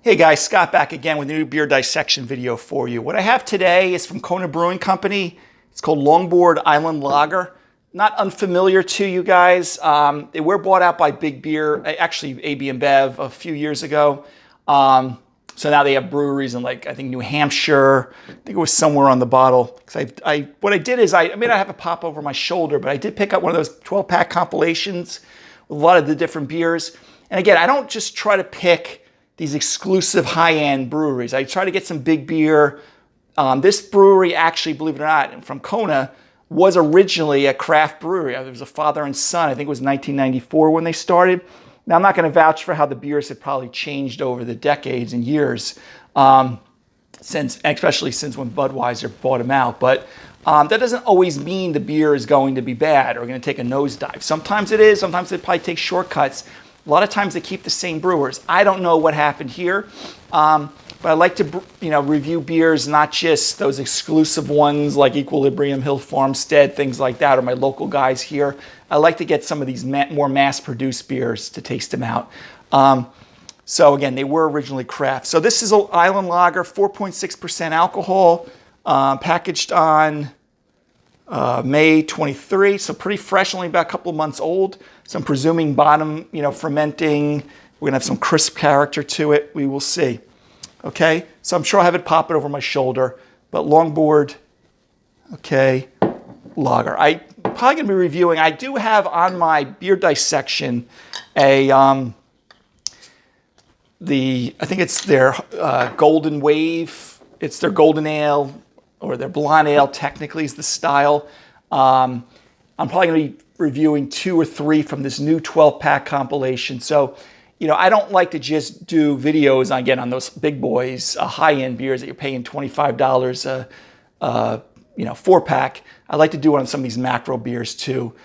Hey guys, Scott back again with a new beer dissection video for you. What I have today is from Kona Brewing Company. It's called Longboard Island Lager. Not unfamiliar to you guys. They were bought out by Big Beer, actually AB and Bev, a few years ago. So now they have breweries in I think New Hampshire. I think it was somewhere on the bottle. What I did is I may not have a pop over my shoulder, but I did pick up one of those 12-pack compilations with a lot of the different beers. And again, I don't just try to pick these exclusive high-end breweries. I try to get some big beer. This brewery actually, believe it or not, from Kona, was originally a craft brewery. It was a father and son. I think it was 1994 when they started. Now, I'm not going to vouch for how the beers have probably changed over the decades and years, especially since when Budweiser bought them out. But that doesn't always mean the beer is going to be bad or going to take a nosedive. Sometimes it is. Sometimes they probably take shortcuts. A lot of times they keep the same brewers. I don't know what happened here, but I like to review beers, not just those exclusive ones like Equilibrium, Hill Farmstead, things like that, or my local guys here. I like to get some of these more mass-produced beers to taste them out. So again, they were originally craft. So this is an Island Lager, 4.6% alcohol, packaged on May 23, so pretty fresh, only about a couple of months old. So I'm presuming bottom, fermenting. We're gonna have some crisp character to it. We will see. Okay, so I'm sure I'll have it popping over my shoulder. But Longboard, okay, lager. I'm probably gonna be reviewing. I do have on my beer dissection I think it's their Golden Wave. It's their Golden Ale, or their Blonde Ale, technically is the style. I'm probably going to be reviewing 2 or 3 from this new 12-pack compilation. So, I don't like to just do videos, again, on those big boys, high-end beers that you're paying $25 a 4-pack. I like to do it on some of these macro beers too,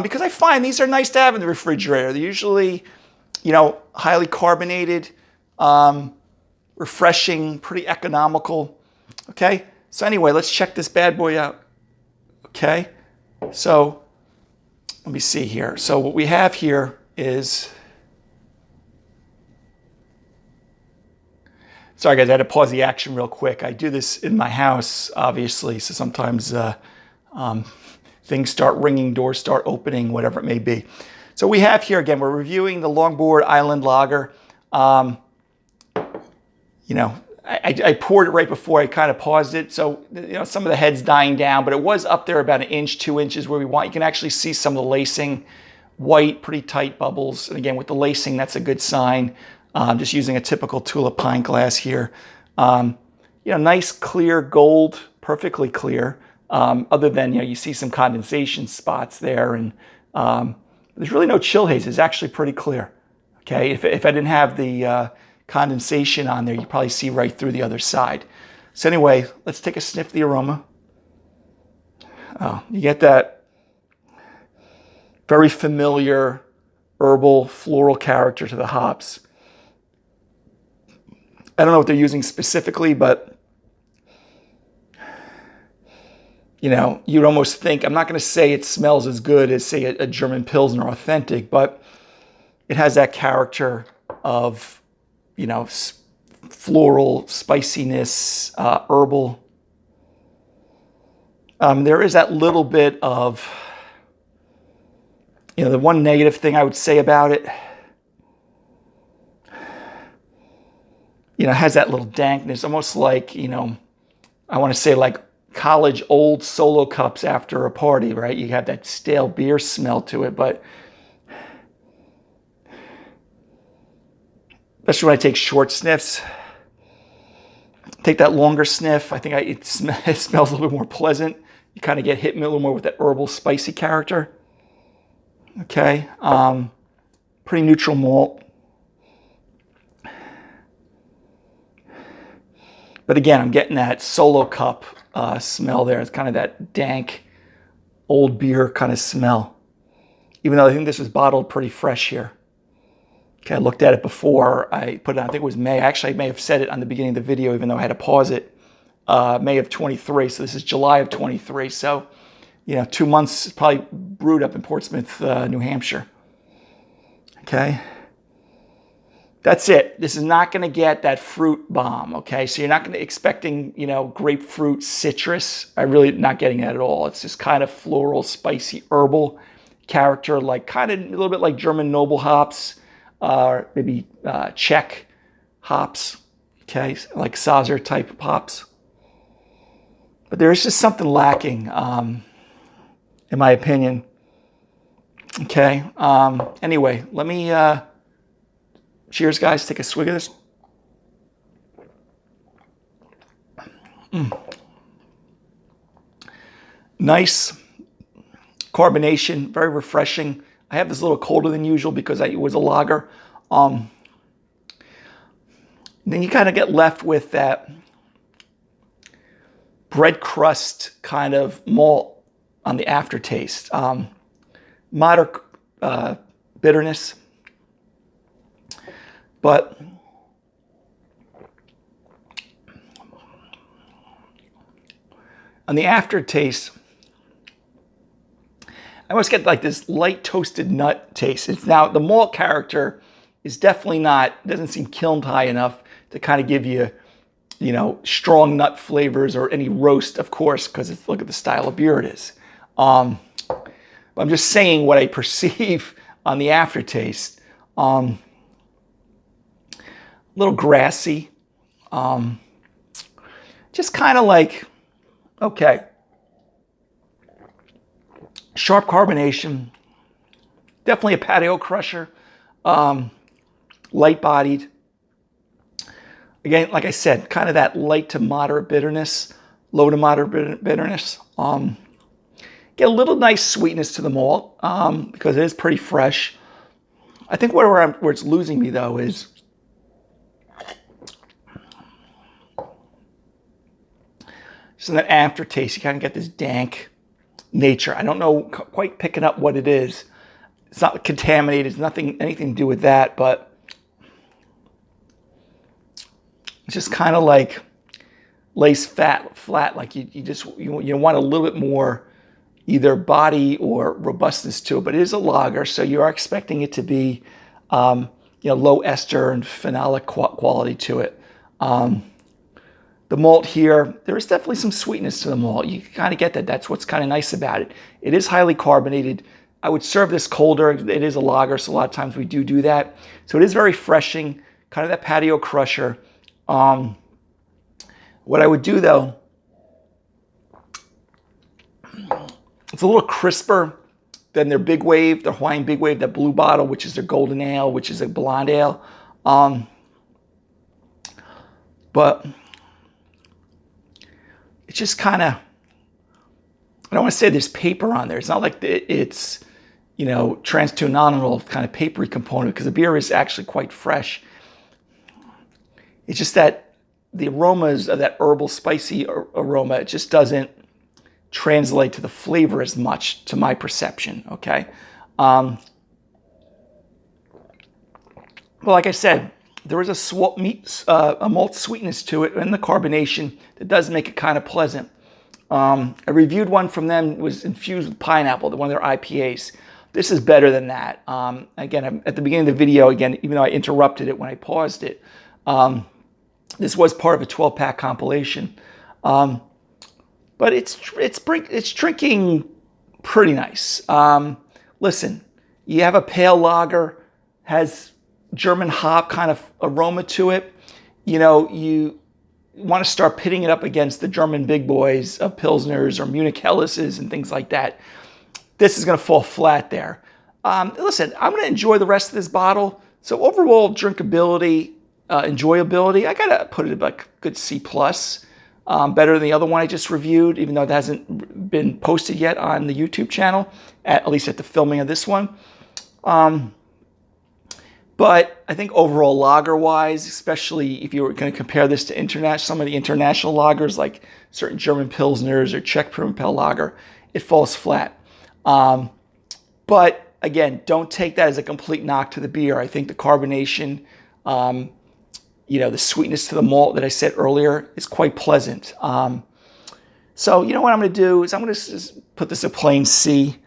because I find these are nice to have in the refrigerator. They're usually, highly carbonated, refreshing, pretty economical. Okay. So anyway, let's check this bad boy out. Okay, so let me see here. So what we have here is, sorry guys, I had to pause the action real quick. I do this in my house, obviously, so sometimes things start ringing, doors start opening, whatever it may be. So we have here, again, we're reviewing the Longboard Island Lager. I poured it right before I kind of paused it. So, some of the head's dying down, but it was up there about 1 inch, 2 inches where we want. You can actually see some of the lacing, white, pretty tight bubbles. And again, with the lacing, that's a good sign. Just using a typical tulip pint glass here. Nice clear gold, perfectly clear. Other than, you see some condensation spots there. And there's really no chill haze. It's actually pretty clear. Okay, if I didn't have the condensation on there, you probably see right through the other side. So anyway, let's take a sniff of the aroma. Oh, you get that very familiar herbal, floral character to the hops. I don't know what they're using specifically, but you'd almost think, I'm not going to say it smells as good as, say, a German Pilsner Authentic, but it has that character of floral, spiciness, herbal. There is that little bit of, the one negative thing I would say about it, has that little dankness, almost like, I want to say like college old Solo cups after a party, right? You have that stale beer smell to it, but especially when I take short sniffs. Take that longer sniff. I think it smells a little bit more pleasant. You kind of get hit a little more with that herbal, spicy character. Okay. Pretty neutral malt. But again, I'm getting that Solo cup smell there. It's kind of that dank, old beer kind of smell. Even though I think this was bottled pretty fresh here. Okay, I looked at it before I put it on. I think it was May. Actually, I may have said it on the beginning of the video, even though I had to pause it. May of 23, so this is July of 23. So, 2 months, probably brewed up in Portsmouth, New Hampshire. Okay. That's it. This is not going to get that fruit bomb, okay? So you're not going to expecting, you know, grapefruit citrus. I'm really not getting that at all. It's just kind of floral, spicy, herbal character, like kind of a little bit like German noble hops, or maybe Czech hops, okay? Like Sazer type of hops. But there's just something lacking, in my opinion. Okay. Anyway, let me... cheers, guys. Take a swig of this. Nice carbonation, very refreshing. I have this a little colder than usual because it was a lager. Then you kind of get left with that bread crust kind of malt on the aftertaste. Moderate bitterness. But on the aftertaste, I always get like this light toasted nut taste. It's now the malt character is definitely not, doesn't seem kilned high enough to kind of give you, you know, strong nut flavors or any roast, of course, because it's, look at the style of beer it is. I'm just saying what I perceive on the aftertaste. Little grassy, just kind of like, okay, sharp carbonation, definitely a patio crusher, light bodied. Again, like I said, kind of that light to moderate bitterness, low to moderate bitterness. Get a little nice sweetness to the malt because it is pretty fresh. I think where it's losing me though is so that aftertaste, you kind of get this dank nature. I don't know quite picking up what it is. It's not contaminated. It's anything to do with that, but it's just kind of like lays flat. Like you want a little bit more either body or robustness to it. But it is a lager, so you are expecting it to be, low ester and phenolic quality to it. The malt here, there is definitely some sweetness to the malt. You kind of get that. That's what's kind of nice about it. It is highly carbonated. I would serve this colder. It is a lager, so a lot of times we do that. So it is very refreshing, kind of that patio crusher. What I would do though, it's a little crisper than their Big Wave, their Hawaiian Big Wave, that blue bottle, which is their golden ale, which is a blonde ale. But it's just kind of, I don't want to say there's paper on there. It's not like it's, transcontinental kind of papery component, because the beer is actually quite fresh. It's just that the aromas of that herbal spicy aroma, it just doesn't translate to the flavor as much to my perception, okay? Well, like I said, there is a malt sweetness to it and the carbonation that does make it kind of pleasant. I reviewed one from them, it was infused with pineapple, one of their IPAs. This is better than that. Again, at the beginning of the video, even though I interrupted it when I paused it, this was part of a 12-pack compilation. But it's drinking pretty nice. Listen, you have a pale lager, has German hop kind of aroma to it. You want to start pitting it up against the German big boys of Pilsners or Munich Helleses and things like that. This is going to fall flat there. Listen, I'm going to enjoy the rest of this bottle. So overall drinkability, enjoyability, I got to put it at like a good C+. Better than the other one I just reviewed, even though it hasn't been posted yet on the YouTube channel, at least at the filming of this one. But I think overall lager-wise, especially if you were going to compare this to some of the international lagers, like certain German Pilsners or Czech Pale Lager, it falls flat. But again, don't take that as a complete knock to the beer. I think the carbonation, the sweetness to the malt that I said earlier is quite pleasant. So what I'm going to do is I'm going to just put this a plain C.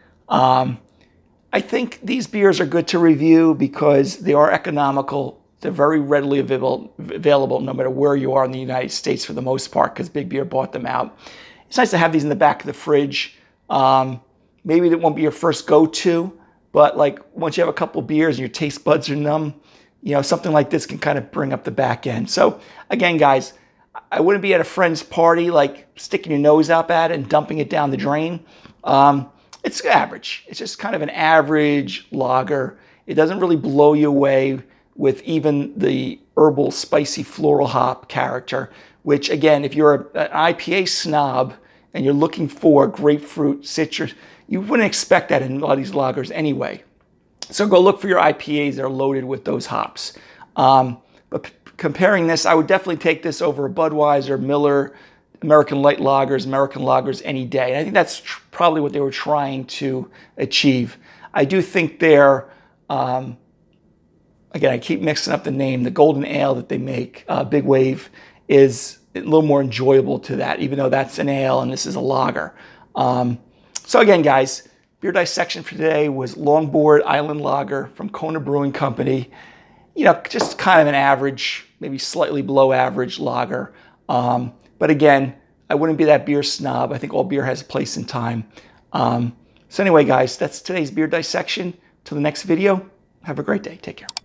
I think these beers are good to review because they are economical. They're very readily available no matter where you are in the United States for the most part, because Big Beer bought them out. It's nice to have these in the back of the fridge. Maybe that won't be your first go-to, but like once you have a couple beers and your taste buds are numb, you know, something like this can kind of bring up the back end. So again, guys, I wouldn't be at a friend's party like sticking your nose up at it and dumping it down the drain. It's average. It's just kind of an average lager. It doesn't really blow you away with even the herbal, spicy, floral hop character, which again, if you're an IPA snob and you're looking for grapefruit, citrus, you wouldn't expect that in a lot of these lagers anyway. So go look for your IPAs that are loaded with those hops. But comparing this, I would definitely take this over a Budweiser, Miller, American Light Lagers, American Lagers any day. And I think that's probably what they were trying to achieve. I do think they're, again, I keep mixing up the name, the golden ale that they make, Big Wave, is a little more enjoyable to that, even though that's an ale and this is a lager. So again, guys, beer dissection for today was Longboard Island Lager from Kona Brewing Company. You know, just kind of an average, maybe slightly below average lager. But again, I wouldn't be that beer snob. I think all beer has a place and time. So anyway, guys, that's today's beer dissection. Till the next video, have a great day. Take care.